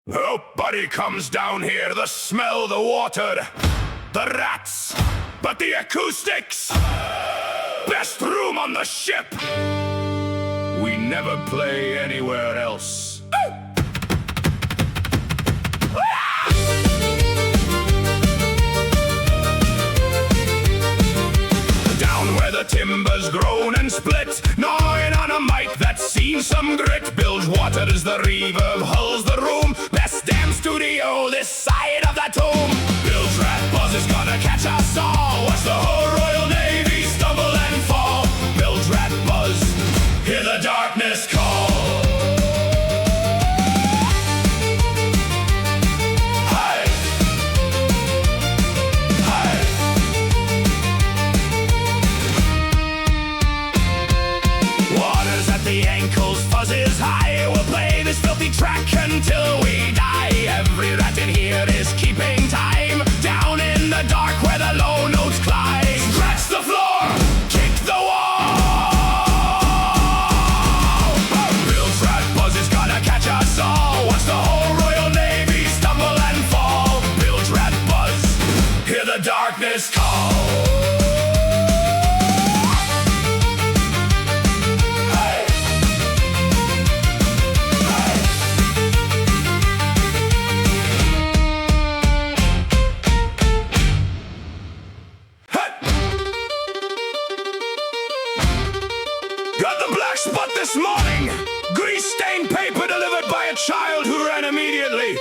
Nobody comes down here to smell the water, the rats, but the acoustics. Best room on the ship. We never play anywhere else. Down where the timbers groan and split, gnawing on a mic that's seen some grit. Bilge waters the reverb, hulls the room. Best damn studio this side of the tomb. Bilge Rat Buzz is gonna catch us all. Watch the whole Royal Navy stumble and fall. Bilge Rat Buzz, hear the darkness call. The ankles, fuzzes high. We'll play this filthy track until we die. Every rat in here is keeping time. Down in the dark where the low notes climb. Scratch the floor, kick the wall. Bilge Rat Buzz is gonna catch us all. Watch the whole Royal Navy stumble and fall. Bilge Rat Buzz, hear the darkness call. Spot this morning, grease-stained paper delivered by a child who ran immediately.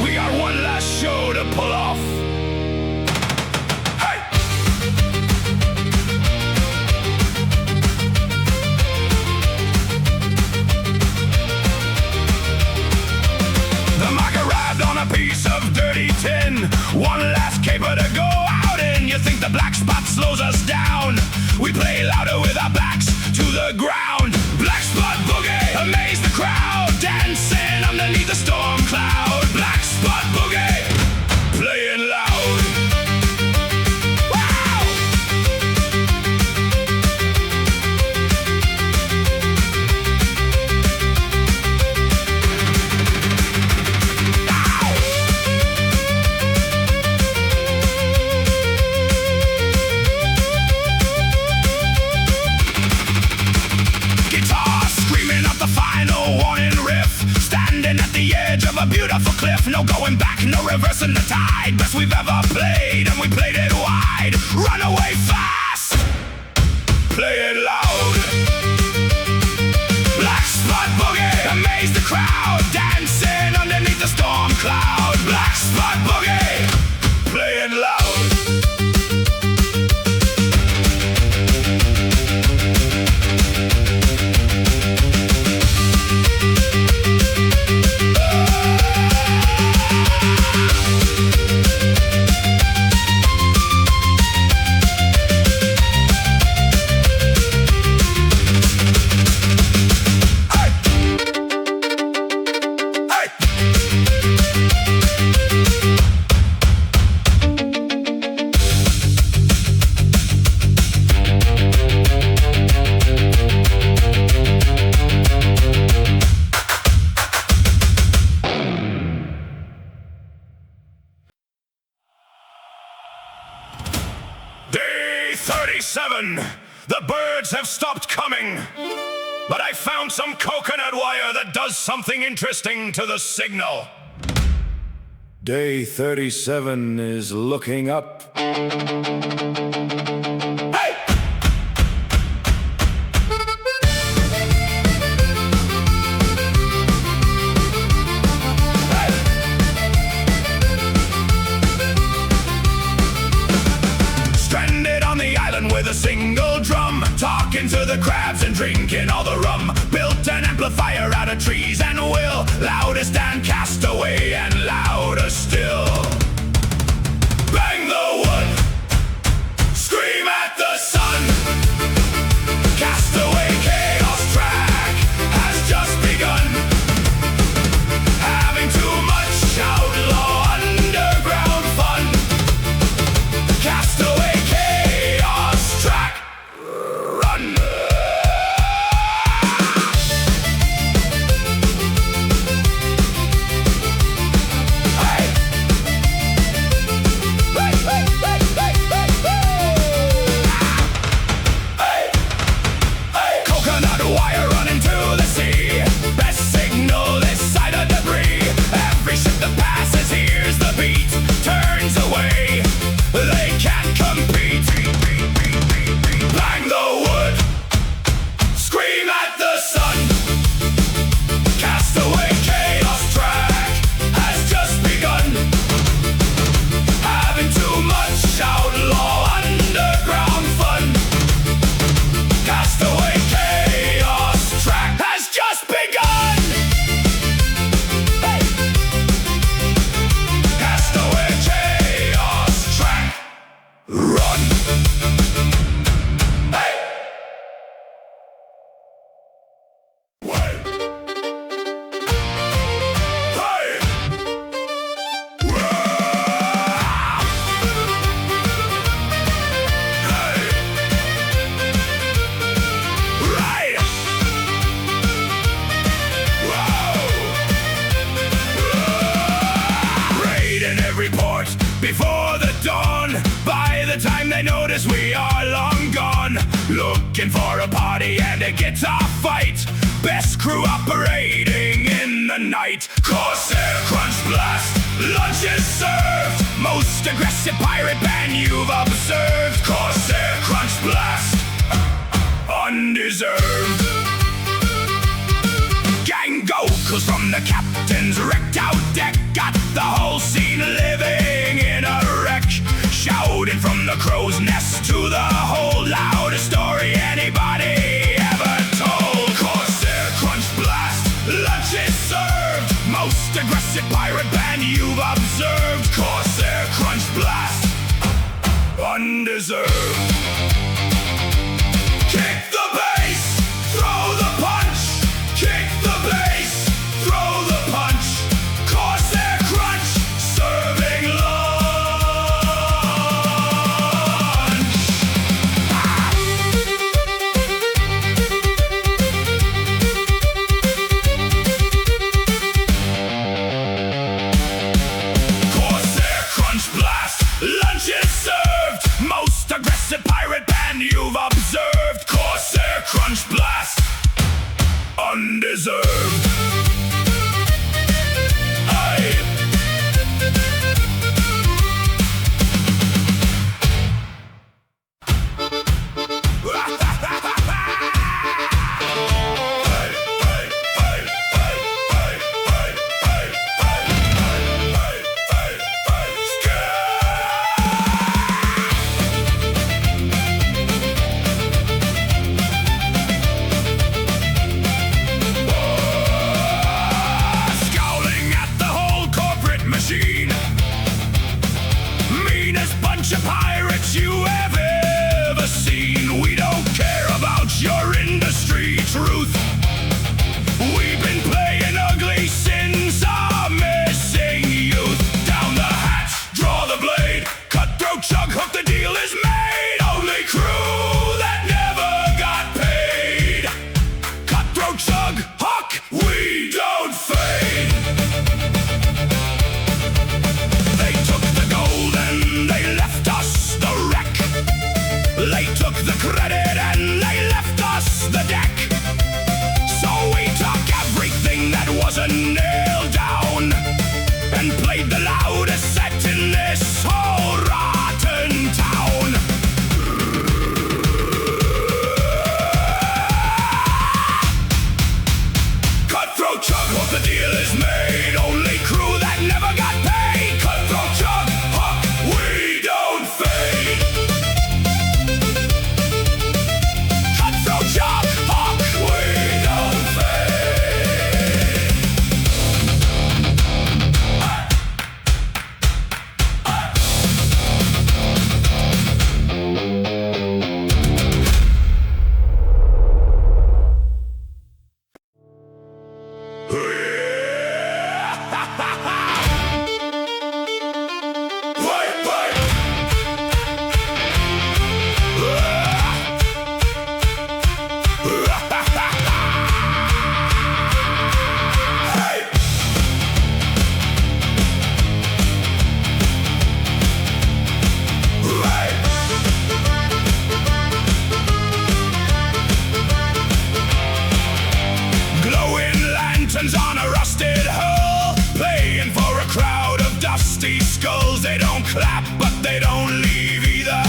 We got one last show to pull off. Hey! The mark arrived on a piece of dirty tin. One last caper to go out in. You think the black spot slows us down? We play louder with our backs to the ground. Black spot boogie, amaze the crowd. Dancing underneath the storm cloud. Black spot boogie, playing loud. Wow! A beautiful cliff, no going back, no reversing the tide. Best we've ever played, and we played it wide. Run away fast, play it loud. Black spot boogie, amaze the crowd. Dancing underneath the storm cloud. Black spot boogie, play it loud. Day 37. The birds have stopped coming. But I found some coconut wire that does something interesting to the signal. Day 37 is looking up. Hey! Stranded on the island with a single drum, talking to the crabs and drinking all the rum. Built an amplifier out of trees and will, loudest and castaway and louder still. Bang the wood, scream at the sun. Castaway chaos track has just begun. Having too much outlaw underground fun. Castaway chaos track, run. they notice we are long gone, looking for a party and a guitar fight. Best crew operating in the night. Corsair Crunch Blast, lunch is served. Most aggressive pirate band you've observed. Corsair Crunch Blast, undeserved. Gang vocals from the captain's wrecked out deck got the whole scene living in a wreck. Shouting from the crow's nest to the whole loudest story anybody ever told. Corsair Crunch Blast, lunch is served. Most aggressive pirate band you've observed. Corsair Crunch Blast, undeserved. Kick the bass, throw the punch. Kick the bass, throw the punch. Corsair Crunch, serving lunch. Corsair Crunch Blast, lunch is served. Most aggressive pirate band you've observed. Corsair Crunch Blast, undeserved. Aye. Pirates you have ever seen. We don't care about your industry truth. We've been playing ugly since our missing youth. Down the hatch, draw the blade. Cutthroat, Chug, hook, the deal is made. Only crew that never got paid. Cutthroat, Chug, hook, we don't fade. They took the gold and they left us the wreck. They took the credit and they left us the deck. So we took everything that wasn't nailed down and played the loudest set in this whole rotten town. Cutthroat, Chug, hook, the deal is made. Only crew that never got paid. Cutthroat, Chug, hook, we don't fade. Cutthroat, Chug, hook, we don't fade. Glowing lanterns on a rusted hull, playing for a crowd of dusty skulls. They don't clap, but they don't leave either.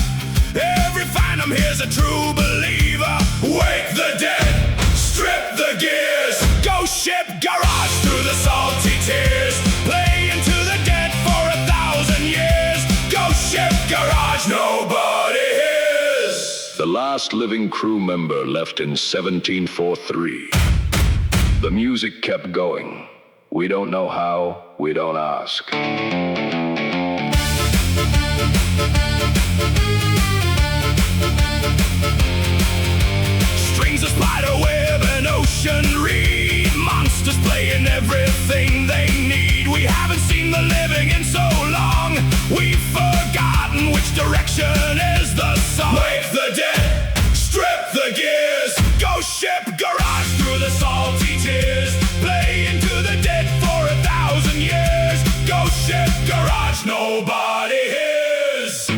Every phantom here's a true believer. Wake the dead, strip the gears, ghost ship garage through the salty tears. Play into the dead for 1,000 years. Ghost ship garage, nobody hears. The last living crew member left in 1743. The music kept going. We don't know how, we don't ask. Strings of spider web and ocean reed. Monsters playing everything they need. We haven't seen the living in so long. We've forgotten which direction is the song. Wake the dead, strip the gears, ghost ship garage through the salty tears. Play into the dead for 1,000 years. Ghost ship garage, nobody hears.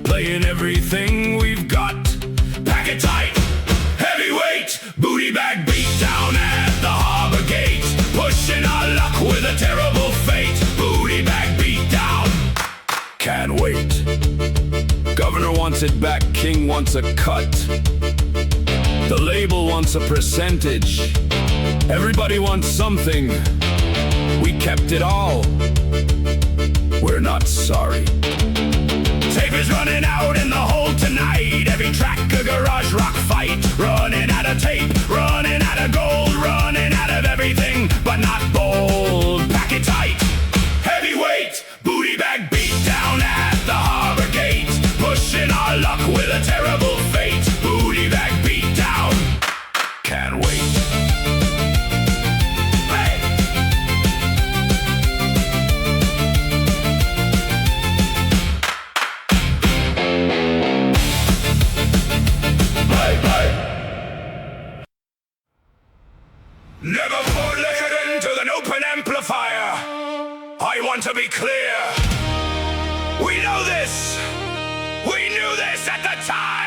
playing everything we've got. Pack it tight, heavyweight, booty bag beat down at the harbor gate. Pushing our luck with a terrible fate. Booty bag beat down, can't wait. Governor wants it back, King wants a cut. The label wants a percentage. Everybody wants something. We kept it all. We're not sorry. Tape is running out in the hole tonight. Every track a garage rock fight. Running out of tape, running out of gold, running out of everything, but not bold. Pack it tight, heavyweight, booty bag beat down at the harbor gate. Pushing our luck with a terrible fate. Booty bag beat down, can't wait. Never put liquor into an open amplifier. I want to be clear. We know this. We knew this at the time.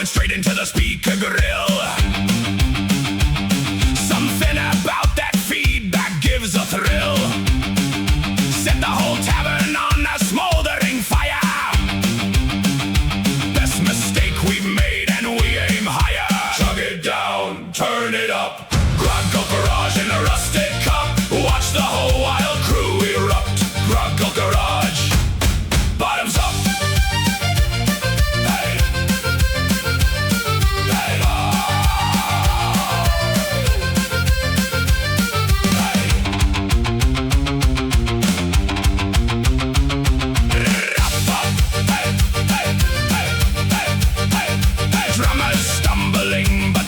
Straight into the speaker grill. Something about that feedback gives a thrill. Set the whole tavern on a smoldering fire. Best mistake we've made and we aim higher. Chug it down, turn it up. Grog garage in a rustic cup. Watch the whole wild crew erupt. Grog garage, bottoms up.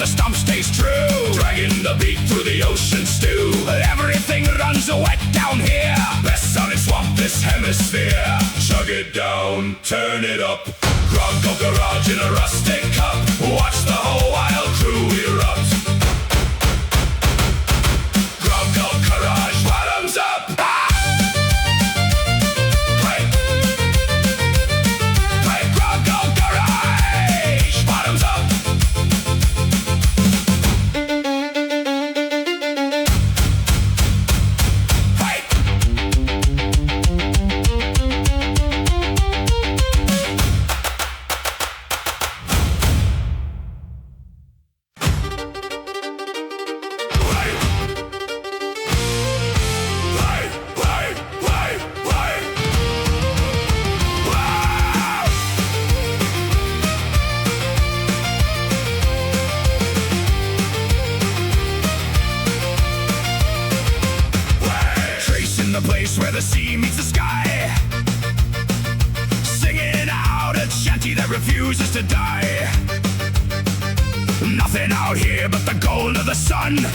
The stomp stays true, dragging the beat through the ocean stew. Everything runs wet down here. Best sounding swamp this hemisphere. Chug it down, turn it up. Grog garage in a rustic cup. Watch the whole wild crew erupt. Grog garage, bottoms up. Hey, Grog garage, bottoms up. Where the sea meets the sky, singing out a shanty that refuses to die. Nothing out here but the gold of the sun,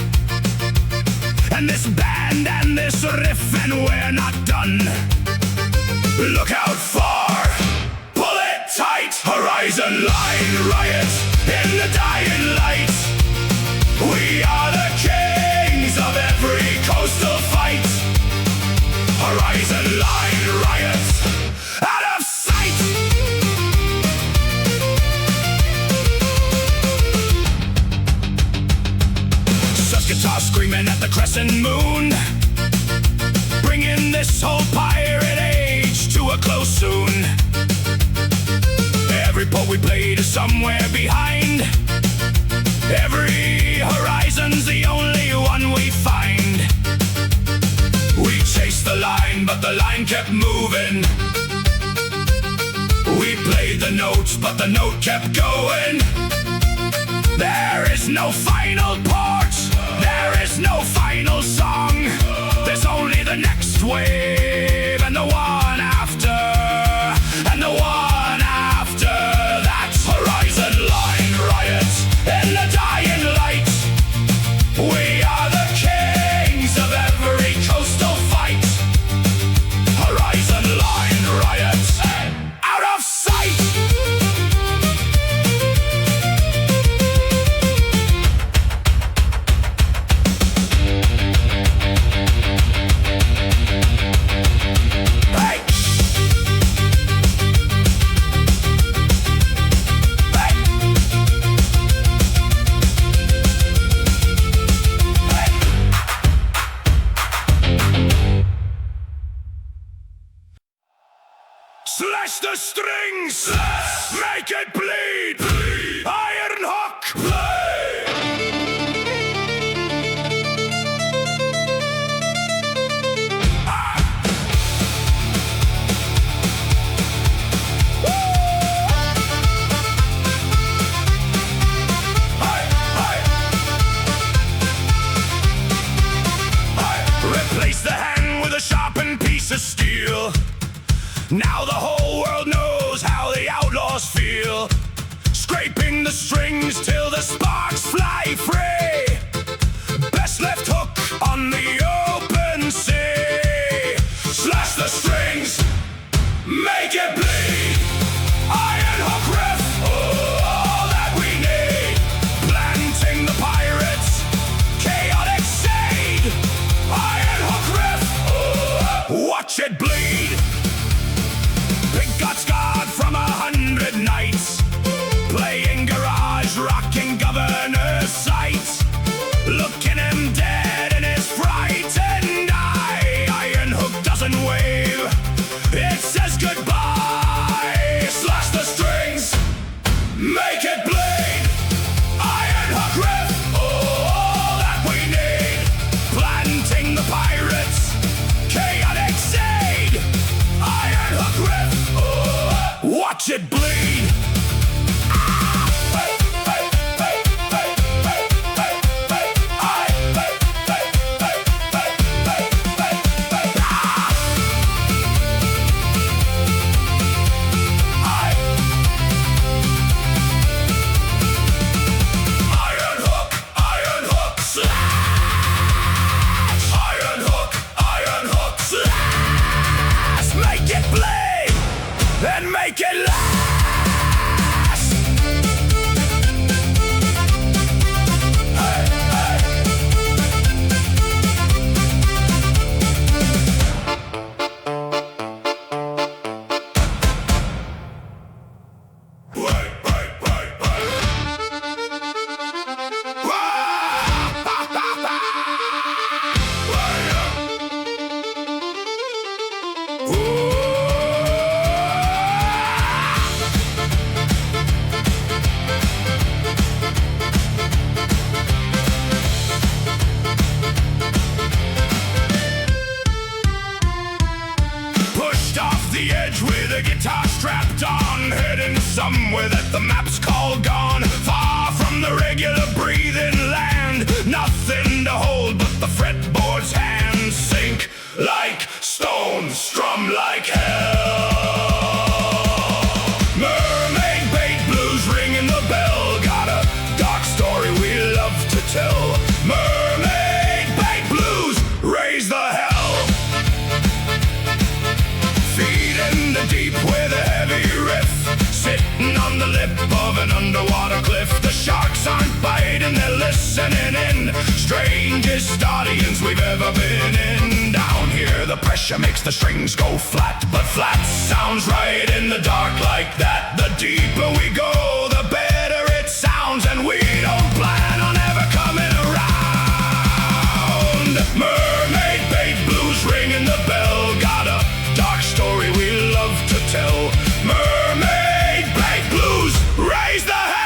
and this band and this riff, and we're not done. Look out far, pull it tight. Horizon line riot in the dying light. We are the kings of every coastal fight. Horizon line riot, out of sight. Such guitar screaming at the crescent moon, bringing this whole pirate age to a close soon. Every port we played is somewhere behind. Every horizon's the only one we find. We chased the line, but the line kept moving. We played the notes, but the note kept going. There is no final part. There is no final song. There's only the next wave, and the one after, and the one after that. Horizon line riot in the dying light. Slash the strings, slash. Make it bleed, bleed. Iron hook, play. Replace the hand with a sharpened piece of steel. Now the whole world knows how the outlaws feel. Scraping the strings till the sparks fly free. Best left hook on the open sea. Slash the strings, make it bleed. Iron hook riff, all that we need. Planting the pirates, chaotic shade. Iron hook riff, watch it bleed. Big got scarred from 100 nights, playing garage, rocking governor's sights. Looking him dead in his frightened eye. Iron hook doesn't wave, it says goodbye. Slash the strings, make it bleed. Iron hook riff, all that we need. Planting the pirates, chaotic shade. Iron hook riff, watch it bleed. And make it last. Hey, hey. Somewhere that the map's called gone, far from the regular breathing land. Nothing to hold but the fretboard's hands. Sink like stone, strum like hell. Mermaid bait blues ringing the bell. Got a dark story we love to tell. Mermaid bait blues, raise the hell. Feet in the deep with a heavy riff. Sitting on the lip of an underwater cliff. The sharks aren't biting, they're listening in. Strangest audience we've ever been in. Down here the pressure makes the strings go flat, but flat sounds right in the dark like that. The deeper we go, the better it sounds, and we don't plan on ever coming around. Mermaid bait blues ringing the bell. Got a dark story we love to tell. Mermaid bait blues, raise the hell.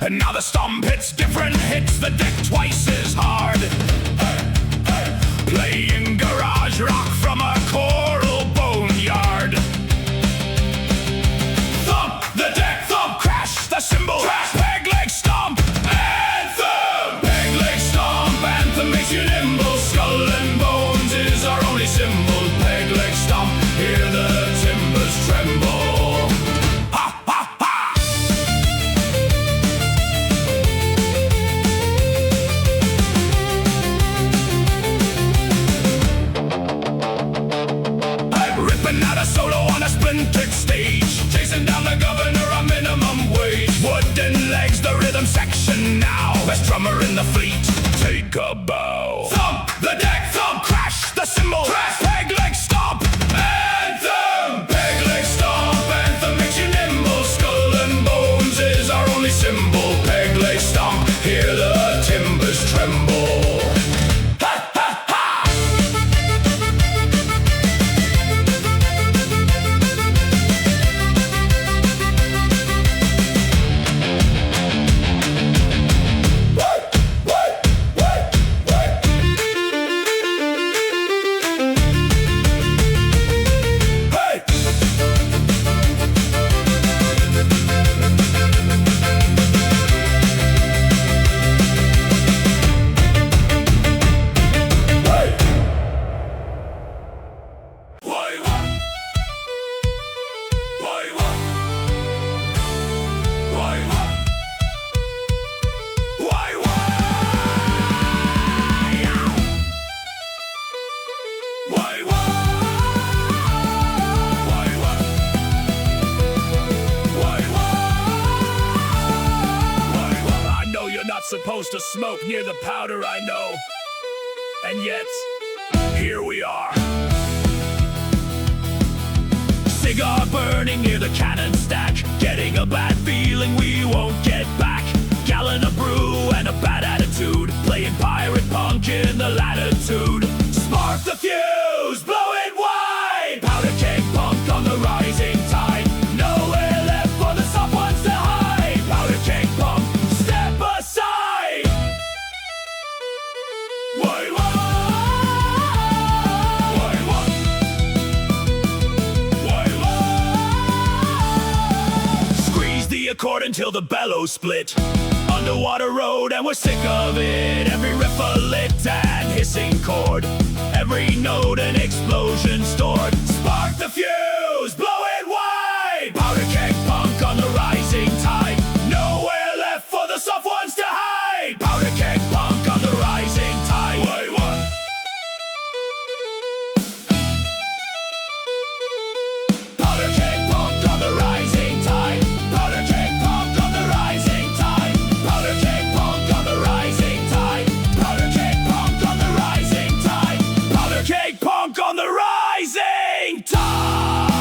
And now the stomp hits different, hits the deck twice as hard. playing garage rock from a coral boneyard. Thump the deck, thump, crash the cymbal, crash, Pegleg, stomp, Anthem! Pegleg, stomp, Anthem makes you nimble, skull and bones is our only symbol. Pegleg, stomp, hear the timbers tremble. Ha, ha, ha! I'm ripping out a solo on a splintered stage, chasing down the governor on minimum wage. Wooden legs, the rhythm section now, best drummer in the fleet, take a bow. Thump the deck, thump, crash the cymbal, crash, Pegleg, stomp, Anthem! Pegleg, stomp, Anthem makes you nimble, skull and bones is our only symbol. Pegleg, stomp, hear the timbers tremble. Ha, ha, ha! I know you're not supposed to smoke near the powder, I know. And yet, here we are. Cigar burning near the cannon stack, getting a bad feeling we won't get back. Gallon of brew and a bad attitude, playing pirate punk in the latitude. Spark the fuse, blow it wide, powder keg punk on the rising tide. Nowhere left for the soft ones to hide. Powder keg punk, step aside. Why, why? Squeeze the accord until the bellows split. Underwater road and we're sick of it. Every riff a lit and hissing chord, every note an explosion stored. Spark the fuse, blow it wide, powder keg punk on the rising tide. Nowhere left for the soft ones to hide. Powder keg punk on the rising tide. Why, what? Powder keg punk on the rising tide. Powder keg punk on the rising tide. Powder keg punk on the rising tide. Powder keg punk on the rising tide. Powder keg punk on the rising tide.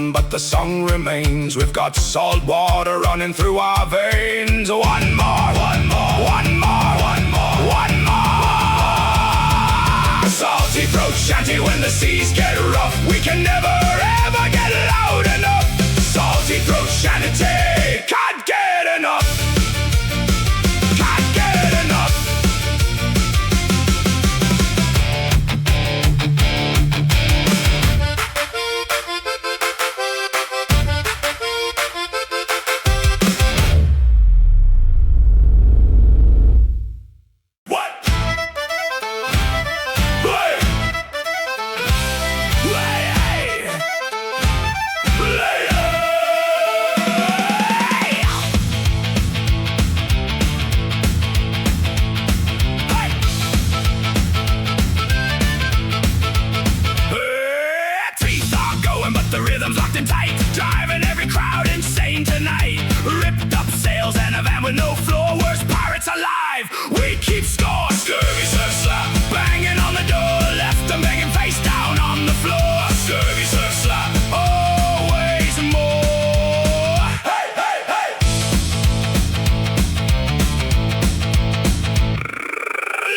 gone, but the song remains. We've got salt water running through our veins. One more, one more, one more, one more, one more. Salty throat shanty when the seas get rough. We can never ever get loud enough. Salty throat shanty, can't get enough. Can't get enough. No floor, worst pirates alive. We keep score. Scurvy surf slap, banging on the door. Left them banging face down on the floor. Scurvy surf slap, always more. Hey, hey, hey.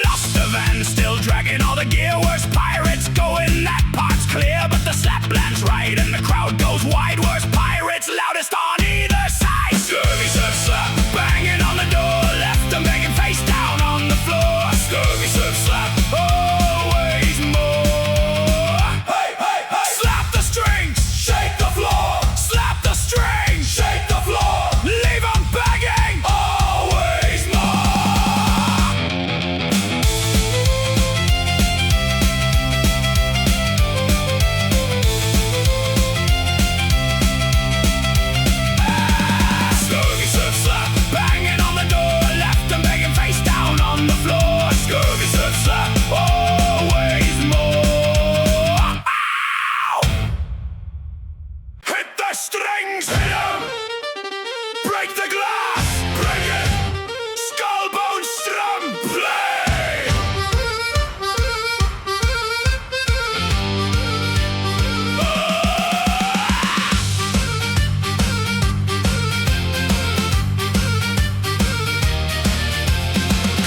Lost the van, still dragging all the gear. Worst pirates going, that part's clear. But the slap lands right and the crowd goes wide. Worst pirates loudest on either side. Scurvy surf slap, banging on the door, left them banging face down on the floor. Scurvy surf slap, always more. Hey, hey, hey. Slap the strings, shake the floor. Slap the strings, shake the floor. Leave them begging, always more. Scurvy surf slap, banging on the door, left them begging face down on the floor. Scurvy surf slap, always more. Ow! Hit the strings, hit 'em. Break the glass, break it. Skull bone strum, play.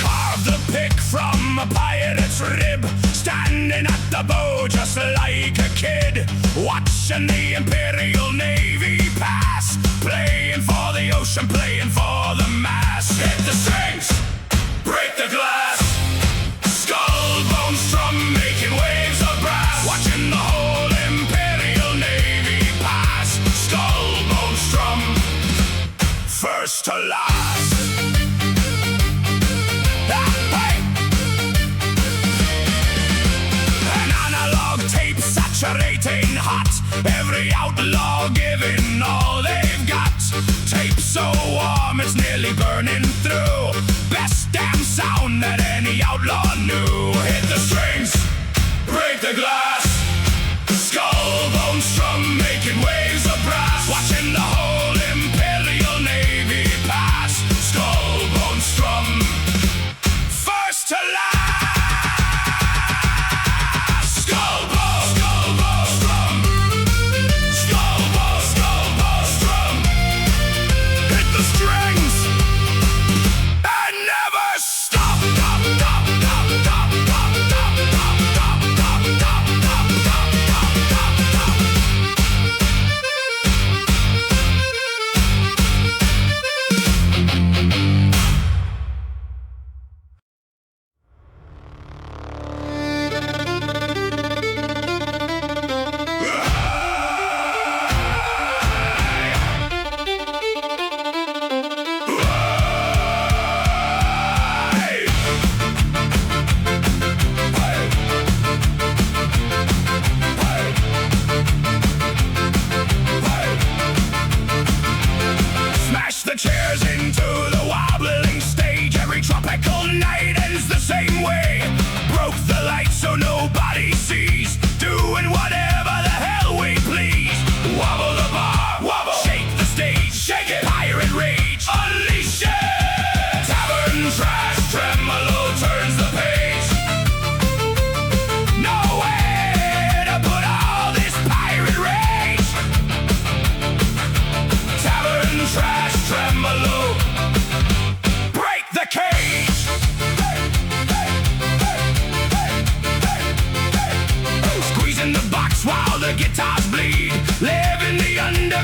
Carve the pick from a pirate's rib, standing at the bow just like a kid, watching the Imperial Navy pass, playing for the ocean, playing for the mass. Hit the strings, break the glass, skull bone strum, making waves of brass, watching the whole Imperial Navy pass. Skull bone strum, first to last. An analog tape saturating hot, every outlaw giving all they've got. Tape so warm it's nearly burning through, best damn sound that any outlaw knew. Hit the strings, break the glass, skull bone strum, making waves of brass, watching the whole Imperial Navy pass. Skull bone strum, first to last. Skull bone strum, skull bone strum. Hit the strings and never stop. Stop, stop, stop, stop, stop, stop, stop, stop, stop, stop, stop, stop, stop, stop, stop. Smash the chairs into the wobbling stage. Every tropical night ends the same way. Broke the lights so nobody sees, doing whatever the hell we please. Wobble the bar, wobble. Shake the stage, shake it. Pirate rage, unleash it. Tavern trash, tremolo turns the page. Nowhere to put all this pirate rage.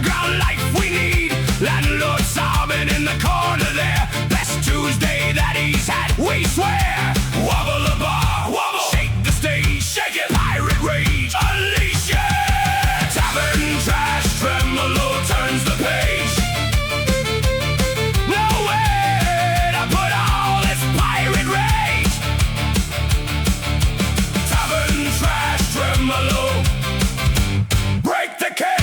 underground life we need. Landlord sobbing in the corner there. Best Tuesday that he's had, we swear. Wobble the bar, wobble. Shake the stage, shake it. Pirate rage, unleash it. Tavern trash, tremolo turns the page. Nowhere to put all this pirate rage. Tavern trash, tremolo. Break the cage.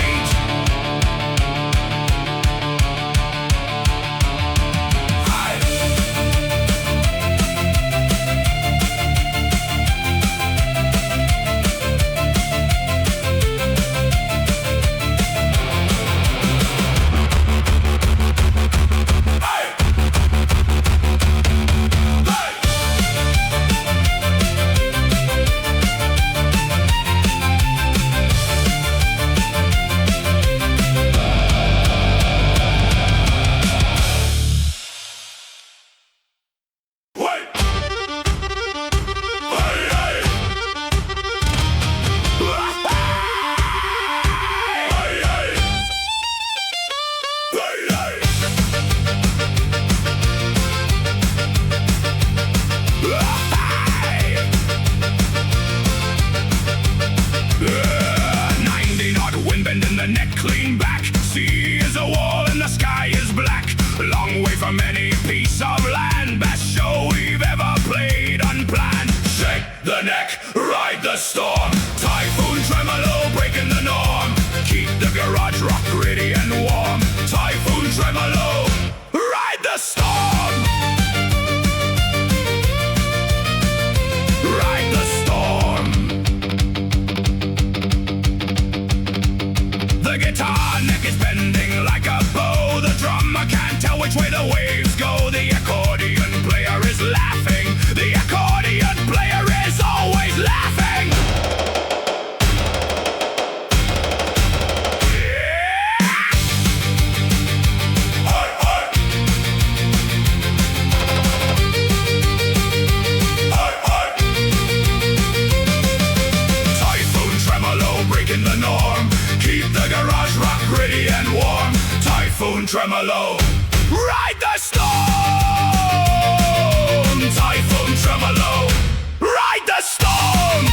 Storm, Typhoon Tremolo breaking the norm. Keep the garage rock gritty and warm. Typhoon Tremolo, ride the storm. Ride the storm. The guitar neck is bending like a bow. The drummer can't tell which way the waves go. The accordion player is laughing. The accordion player is always laughing. Typhoon Tremolo, ride the storm. Typhoon Tremolo, ride the storm.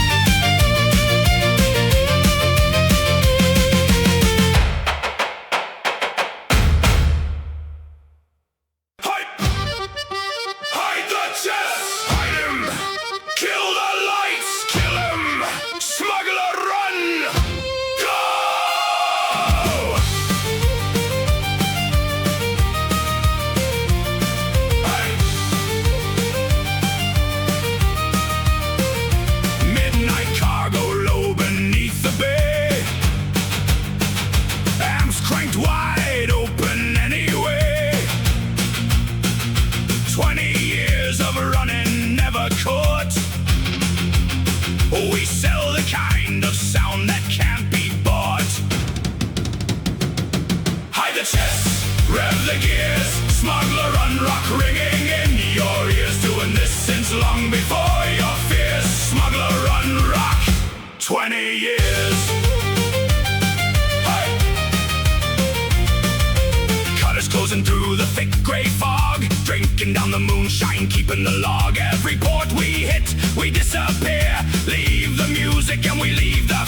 Hide the chest. Hide him. Kill the lights. Kill him. Smuggler, run. Wide open anyway. 20 years of running, never caught. We sell the kind of sound that can't be bought. Hide the chest, rev the gears. Smuggler run, rock ringing in your ears. Doing this since long before your fears. Smuggler run, rock, 20 years. Closing through the thick grey fog, drinking down the moonshine, keeping the log. Every port we hit, we disappear. Leave the music and we leave the